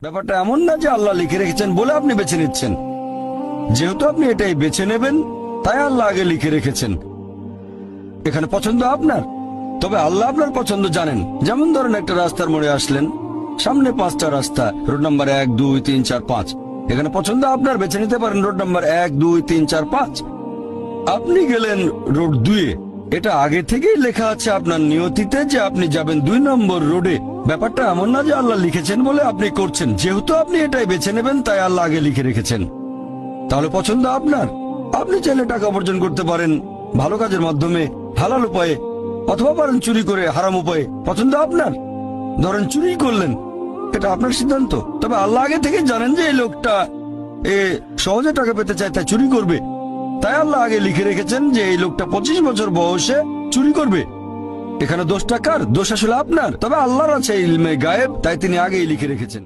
ব্যাপারটা এমন না যে আল্লাহ লিখে রেখেছেন বলে আপনি বেছে নিচ্ছেন। যেহেতু আপনি এটাই বেছে নেবেন, তাই আল্লাহ আগে লিখে রেখেছেন। এখানে পছন্দ আপনার, তবে আল্লাহ আপনার পছন্দ জানেন। যেমন ধরেন একটা রাস্তার মোড়ে আসলেন, সামনে 5টা রাস্তা, রোড নাম্বার 1, 2, 3, 4, 5। এখানে পছন্দ আপনার, বেছে নিতে পারেন রোড নাম্বার 1, 2, 3, 4, 5। আপনি গেলেন রোড 2-এ। এটা আগে থেকেই লেখা আছে আপনার নিয়তিতে যে আপনি যাবেন 2 নম্বর রোডে। ব্যাপারটা এমন না যে আল্লাহ লিখেছেন বলে আপনি করছেন। যেহেতু আপনি এটাই বেছে নেবেন, তাই আল্লাহ আগে লিখে রেখেছেন। তাহলে পছন্দ আপনার। আপনি চাইলে টাকা উপার্জন করতে পারেন ভালো কাজের মাধ্যমে, হালাল উপায়ে, অথবা পারেন চুরি করে হারাম উপায়ে। পছন্দ আপনার। ধরেন চুরি করলেন, এটা আপনার সিদ্ধান্ত। তবে আল্লাহ আগে থেকে জানেন যে এই লোকটা সহজে টাকা পেতে চায়, তাই চুরি করবে। তাই আল্লাহ আগে লিখে রেখেছেন যে এই লোকটা 25 বছর বয়সে চুরি করবে। এখানে দোষটা কার? দোষ আসলে আপনার। তবে আল্লাহর আছে ইলমে গায়েব, তাই তিনি আগেই লিখে রেখেছেন।